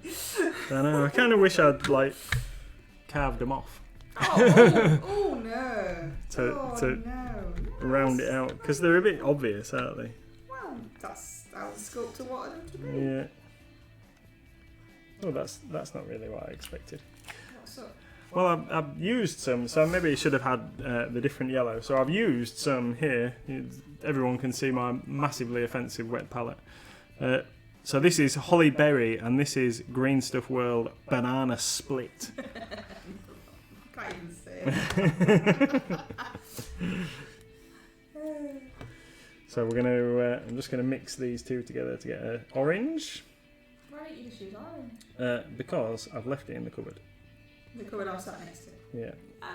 I know. I kind of wish I'd carved them off. Oh no! to no! Round it out because they're a bit obvious, aren't they? Well, that's how the sculptor wanted them to be. Yeah. Oh, that's not really what I expected. What's up? Well, I've used some, so maybe it should have had the different yellow. So I've used some here. Everyone can see my massively offensive wet palette. So this is Holly Berry, and this is Green Stuff World Banana Split. Can't even say it. So we're gonna. I'm just gonna mix these two together to get an orange. Why don't you just use orange? Because I've left it in the cupboard. The cupboard I'm sat next to. Yeah. Oh,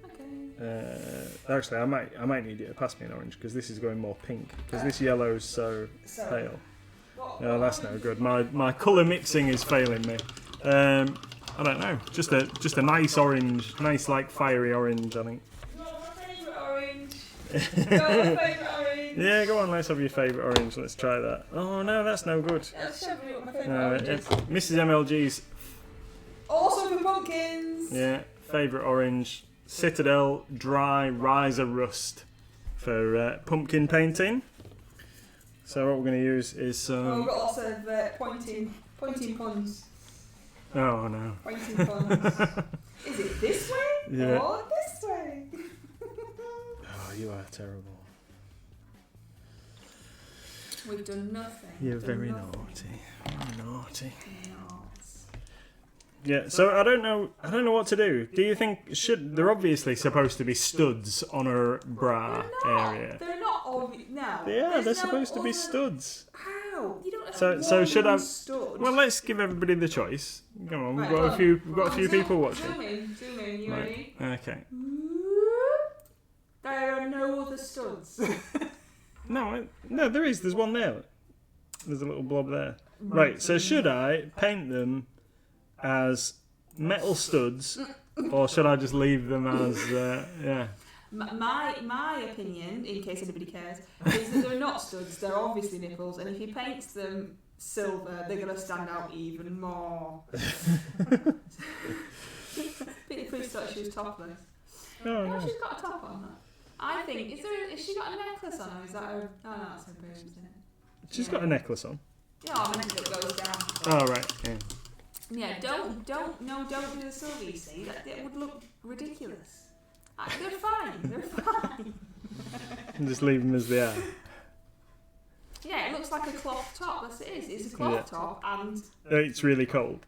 okay. Actually, I might need you to pass me an orange because this is going more pink because this yellow's so pale. No, that's no good. My colour mixing is failing me. I don't know. Just a nice orange, nice like fiery orange. I think. You want my favourite orange? You want my favourite orange? Yeah, go on. Let's have your favourite orange. Let's try that. Oh no, that's no good. Let's show you what my favourite orange is. Mrs. MLG's. Also for pumpkins. Yeah, favourite orange. Citadel Dry Riser Rust for pumpkin painting. So what we're going to use is we've got lots of pointing puns. Oh no. Pointing puns. Is it this way? Yeah. Or this way? Oh, you are terrible. We've done nothing. You're We've very done nothing. naughty. Very naughty. Nuts. Yeah, so I don't know what to do. Do you think they're obviously supposed to be studs on her bra area? They're not obvious. No. Yeah, they're supposed to be studs. How? You don't have So should I? stud. Well, let's give everybody the choice. Come on, we've Right, got a few people watching. Zoom in, you ready? Okay. There are no other studs. No, there is. There's one there. There's a little blob there. Right. So should I paint them as metal studs, or should I just leave them as yeah? My opinion, in case anybody cares, is that they're not studs. They're obviously nipples, and if you paint them silver, they're gonna stand out even more. Pity Pooh thought she was topless. Oh, no. She's got a top on. I think. Is she got a necklace on, or is that her? Oh no, that's her boobs, isn't it? She's got a necklace on. Yeah, I meant it goes down. Oh right. Yeah. Yeah, don't do the silver, you see. That would look ridiculous. They're fine, they're fine. And just leave them as they are. Yeah, it looks like a cloth top, that's it is. It's a cloth top, and It's really cold.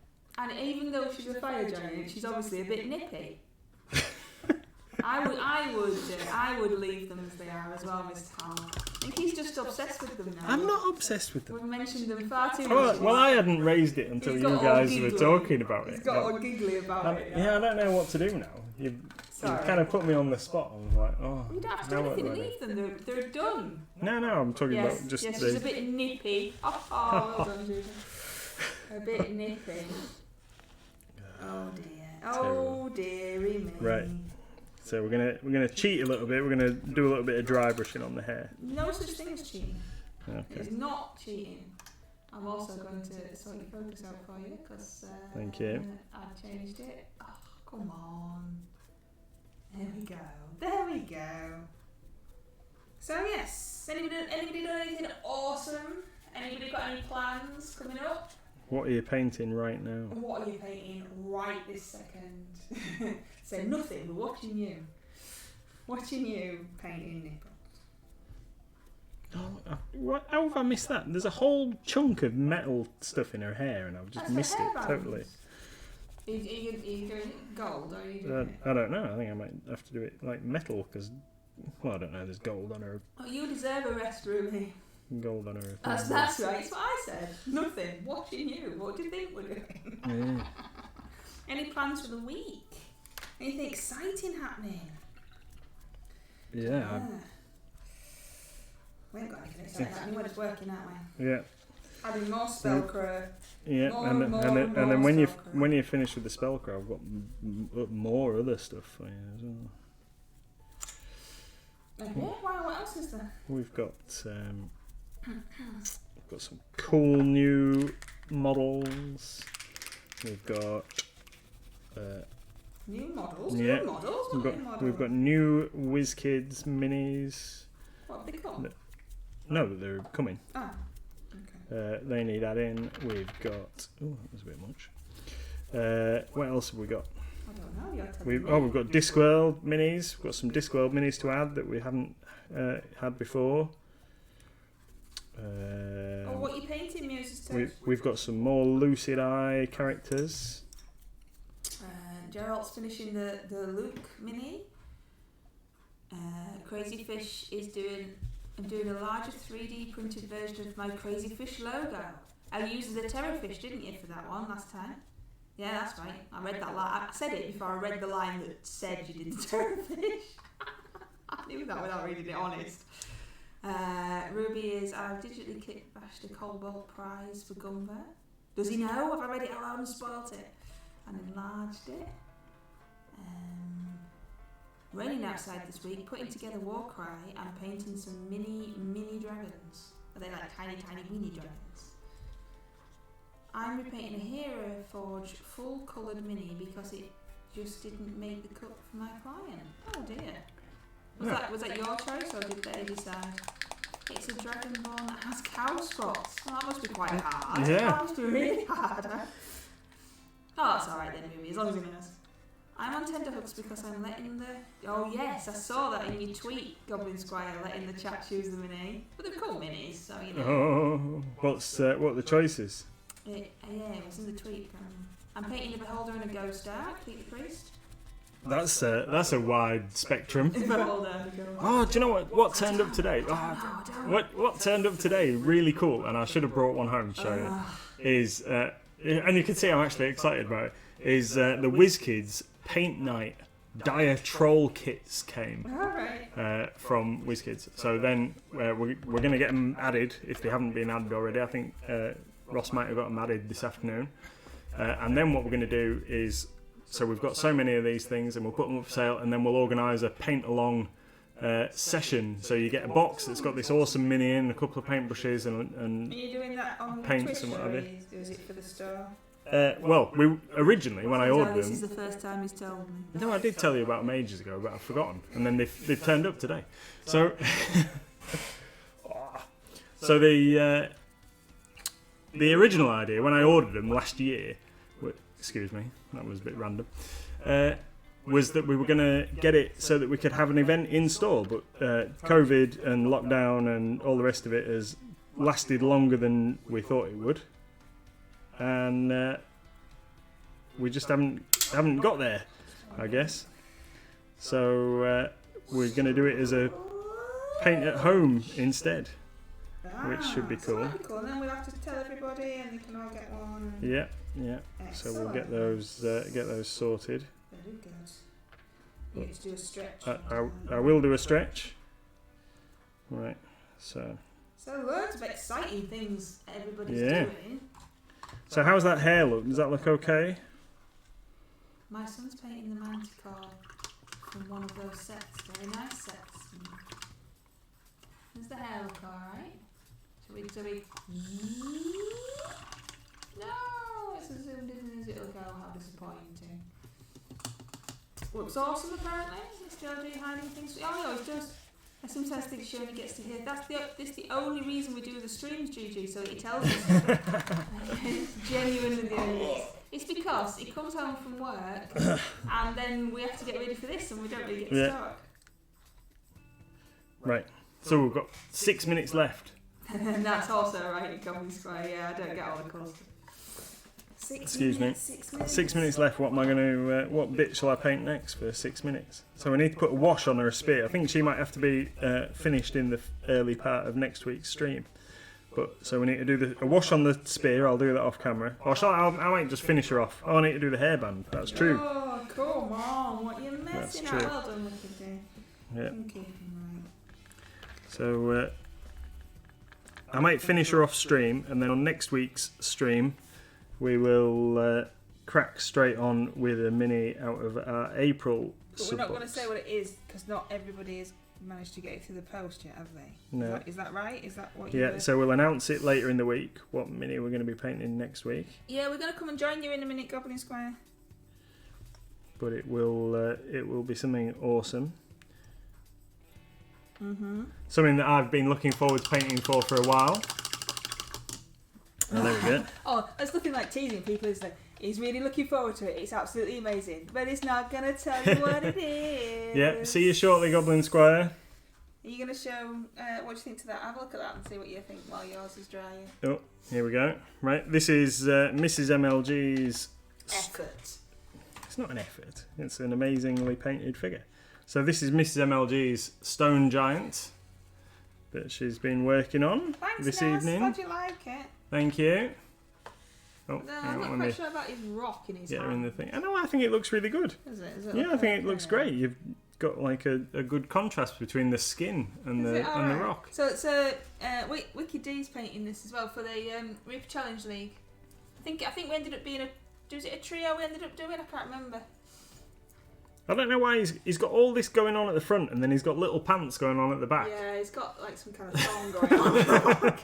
even though she's a fire giant, she's obviously a bit nippy. I would leave them as they are as well, Mr. Hall. I think he's just obsessed with them now. I'm not obsessed with them. We've mentioned them far too Oh, much. well, I hadn't raised it until He's you got all guys were giggly. talking about it. He's got all giggly about it. Yeah, I don't know what to do now. You've kind of put me on the spot. I'm like, oh. You don't have to do anything, leave them, they're done. No, I'm talking Yes, about just yes, the... she's a bit nippy. Oh, well done, Judy. A bit nippy. Oh dear. Oh dearie me. Right. So we're gonna cheat a little bit. We're gonna do a little bit of dry brushing on the hair. No such thing as cheating. Okay. It's not cheating. I'm also going to sort your focus out for you because Thank you. I've changed it. Oh, come on. There we go. There we go. So yes, anybody done anything awesome? Anybody got any plans coming up? What are you painting right now? What are you painting right this second? Say nothing, we're watching you. Watching you painting nipples. Oh, how have I missed that? There's a whole chunk of metal stuff in her hair, and I've just That's missed her it hairbands. totally. Are you doing it gold or are you doing it? I don't know. I think I might have to do it like metal because, well, I don't know. There's gold on her. Oh, you deserve a rest, Ruby. Gold on her. That's right. It's what I said. Nothing. Watching you. What do you think we're doing? Yeah. Any plans for the week? Anything exciting happening? Yeah. We ain't got anything exciting happening. We're just working, aren't we? Yeah. Adding more spellcraft. Yeah, More, and more, then more when you spellcraft. finish with the spellcraft, I've got more other stuff for you as well. Okay. What else is there? We've got some cool new models. We've got New models? Yeah. New models? What new models? we've got new WizKids minis. What have they come? No, they're coming. Ah. Okay. They need adding. We've got. Oh, that was a bit much. What else have we got? I don't know. You're telling me. We've got Discworld minis. We've got some Discworld minis to add that we haven't had before. Oh, what are you painting me users too. We've got some more Lucid Eye characters. Gerald's finishing the Luke mini. Crazy Fish is doing a larger 3D printed version of my Crazy Fish logo. I used the Terrorfish, didn't you, for that one last time? Yeah, that's right. I read that line. I said it before I read the line that said you did the Terrorfish. I knew that without reading it, honest. Ruby is, I've digitally kickbashed a Cobalt prize for Gumber. Does he know? Have I read it aloud and spoilt it? And enlarged it. Raining outside this week, putting together Warcry and painting some mini dragons. Are they like tiny weeny dragons? I'm repainting a Hero Forge full coloured mini because it just didn't make the cut for my client. Oh dear. Was that your choice or did they decide? It's a dragonborn that has cow spots. Well, that must be quite hard. Yeah. That must be really hard. Oh, that's alright then, Ruby, as long as he knows. I'm on tenterhooks because I'm letting the... Oh yes, I saw that in your tweet, Goblin Squire, letting the chat choose the mini. But they're cool minis, so you know. Oh, what are the choices? Yeah, it was in the tweet. I'm painting the Beholder and a Ghost Dark, Pete the Priest. That's a wide spectrum. Beholder. Oh, do you know what turned up today? What turned up today, really cool, and I should have brought one home to show you, is, and you can see I'm actually excited about it, is the WizKids Paint Night Dire Troll kits came from WizKids. So then we're going to get them added, if they haven't been added already. I think Ross might have got them added this afternoon. And then what we're going to do is, so we've got so many of these things and we'll put them up for sale and then we'll organise a paint-along session. So you get a box that's got this awesome mini in, a couple of paintbrushes and Are you doing that on paints Twitch and what have you. or is it for the store? Well, we originally, when I ordered This is them... the first time he's told me. No, I did tell you about them ages ago, but I've forgotten. And then they've turned up today. So... so the original idea, when I ordered them last year... Excuse me, that was a bit random. Was that we were going to get it so that we could have an event in store, but COVID and lockdown and all the rest of it has lasted longer than we thought it would. And we just haven't got there, I guess. So we're going to do it as a paint at home instead, which should be cool. Cool. And then we'll have to tell everybody, and they can all get one. Yeah. So we'll get those sorted. Very good. You get to do a stretch. I will do a stretch. Right. So loads of exciting things everybody's doing. So how's that hair look? Does that look okay? My son's painting the Manticore from one of those sets. Very nice sets. Does the hair look alright? Shall we... No! It's as zoomed in as it'll go. How disappointing. Looks awesome apparently. He's still doing hiding things. Oh no, it does. I sometimes think she only gets to hear. This the only reason we do the streams, Gigi, so he tells us. It's genuinely the only reason. It's because he comes home from work and then we have to get ready for this and we don't really get to talk. Right. So we've got 6 minutes left. And that's also right in Goblin Square. Yeah, I don't get all the calls. Excuse me. 6 minutes left. What am I going to? What bit shall I paint next for 6 minutes? So we need to put a wash on her spear. I think she might have to be finished in the early part of next week's stream. But so we need to do a wash on the spear. I'll do that off camera. Or I might just finish her off. Oh, I need to do the hairband. That's true. Oh, come on! What you're messing up? Well done, Wickedy. Yeah. Okay, right. So I might finish her off stream, and then on next week's stream. We will crack straight on with a mini out of our April But we're not going to say what it is because not everybody has managed to get it through the post yet, have they? No. Is that right? Is that what you Yeah, so we'll announce it later in the week, what mini we're going to be painting next week. Yeah, we're going to come and join you in a minute, Goblin Squire. But it will be something awesome. Mm-hmm. Something that I've been looking forward to painting for a while. Oh, there we go. Oh, that's nothing like teasing people, is like, he's really looking forward to it, it's absolutely amazing, but he's not going to tell you what it is. Yeah, see you shortly, Goblin Squire. Are you going to show what do you think to that? Have a look at that and see what you think while yours is drying. Oh, here we go. Right, this is Mrs. MLG's... Effort. It's not an effort. It's an amazingly painted figure. So this is Mrs. MLG's stone giant that she's been working on this evening. Glad you like it. Thank you. Oh, No, I'm not quite sure about his rock in his get her hand. in the thing. I think it looks really good. Is it? Yeah, I think it looks great. You've got like a good contrast between the skin and the rock. So it's Wiki D's painting this as well for the Reaper Challenge League. I think we ended up being was it a trio we ended up doing? I can't remember. I don't know why he's got all this going on at the front and then he's got little pants going on at the back. Yeah, he's got like some kind of song going on.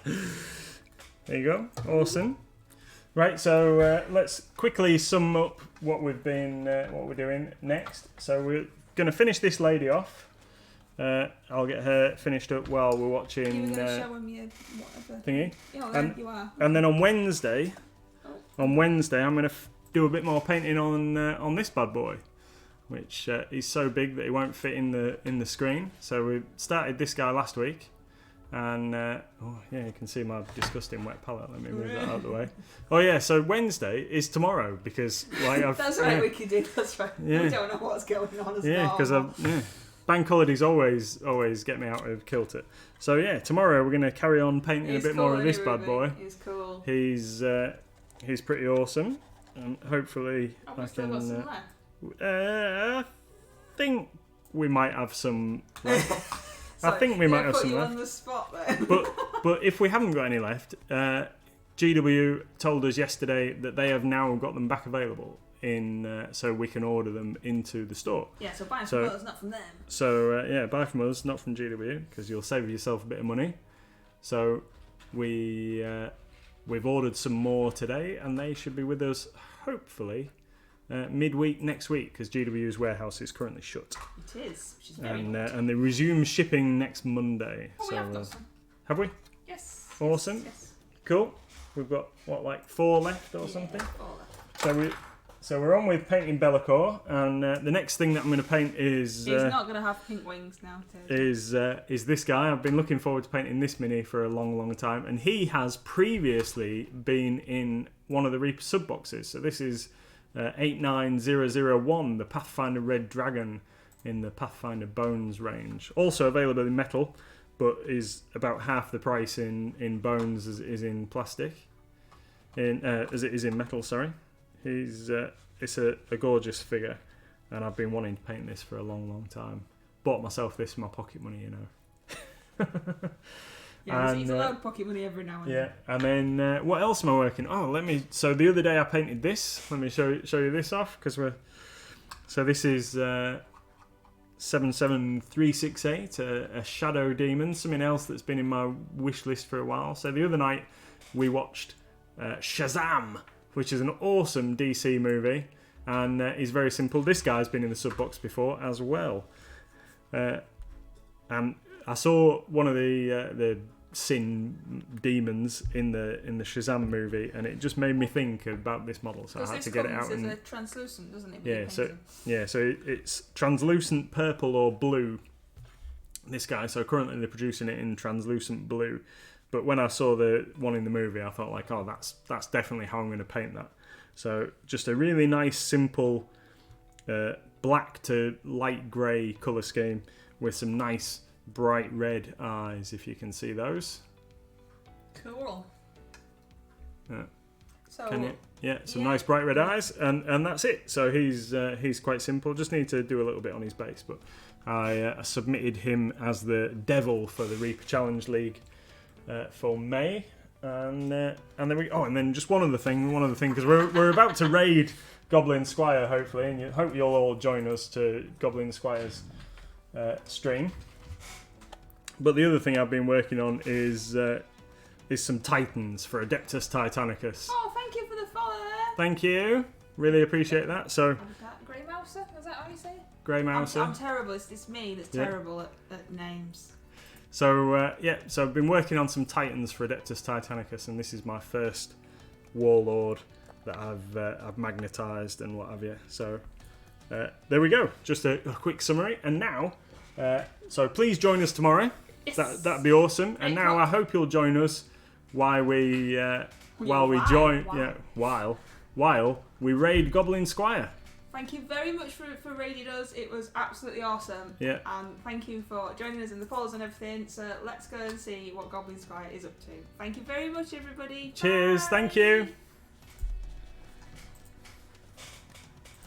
There you go. Awesome. Right, so let's quickly sum up what we're doing next. So we're going to finish this lady off. I'll get her finished up while we're watching. You were going to show him your whatever thingy. Yeah, well, you are. And then on Wednesday, I'm going to do a bit more painting on this bad boy, which is so big that it won't fit in the screen. So we started this guy last week. And you can see my disgusting wet palette. Let me move that out of the way. Oh yeah, so Wednesday is tomorrow because like that's right, Wiki did. That's right. Yeah. We don't know what's going on as well. Yeah, because bank holidays always get me out of kilter. So yeah, tomorrow we're going to carry on painting a bit more of this bad boy. He's cool. He's pretty awesome, and hopefully I still got some left. I think we might have some. Sorry, I think we might have put some you left. On the spot there. But if we haven't got any left, GW told us yesterday that they have now got them back available so we can order them into the store. Yeah, so buy from us, not from them. So buy from us, not from GW, because you'll save yourself a bit of money. So we've ordered some more today, and they should be with us hopefully midweek next week, because GW's warehouse is currently shut. It is, which is very good. And they resume shipping next Monday. Oh, we have got some. Have we? Yes. Awesome. Yes. Cool. We've got like 4 left or something. 4 left. So we're on with painting Bellacore, and the next thing that I'm going to paint is he's not going to have pink wings now. Is this guy. I've been looking forward to painting this mini for a long time, and he has previously been in one of the Reaper Sub Boxes. So this is 89001, the Pathfinder Red Dragon in the Pathfinder Bones range. Also available in metal, but is about half the price in bones as it is in plastic. As it is in metal, sorry. It's a gorgeous figure, and I've been wanting to paint this for a long time. Bought myself this for my pocket money, you know. Yeah, he's allowed pocket money every now and then. Yeah, and then what else am I working? So the other day I painted this. Let me show you this off, because so this is 77368, a Shadow Demon, something else that's been in my wish list for a while. So the other night we watched Shazam, which is an awesome DC movie, and is very simple. This guy's been in the sub box before as well, and I saw one of the sin demons in the Shazam movie, and it just made me think about this model. So I had to get it out. It's a translucent, doesn't it? So it's translucent purple or blue. This guy. So currently they're producing it in translucent blue. But when I saw the one in the movie, I thought like, oh, that's definitely how I'm going to paint that. So just a really nice, simple black to light grey colour scheme with some nice bright red eyes, if you can see those. Cool. Some nice bright red eyes, and that's it. So he's quite simple. Just need to do a little bit on his base, but I submitted him as the devil for the Reaper Challenge League for May, and then just one other thing, because we're about to raid Goblin Squire, hopefully, and hope you'll all join us to Goblin Squire's stream. But the other thing I've been working on is some Titans for Adeptus Titanicus. Oh, thank you for the follow there. Thank you, really appreciate that. So Grey Mouser, is that how you say it? Grey Mouser. I'm terrible. It's me that's terrible at names. So so I've been working on some Titans for Adeptus Titanicus, and this is my first Warlord that I've magnetised and what have you. So there we go, just a quick summary. And now So please join us tomorrow. Yes. That'd be awesome. And 8 now o'clock. I hope you'll join us while we raid Goblin Squire. Thank you very much for raiding us. It was absolutely awesome. Yeah. And thank you for joining us in the polls and everything. So let's go and see what Goblin Squire is up to. Thank you very much, everybody. Cheers. Bye. Thank you.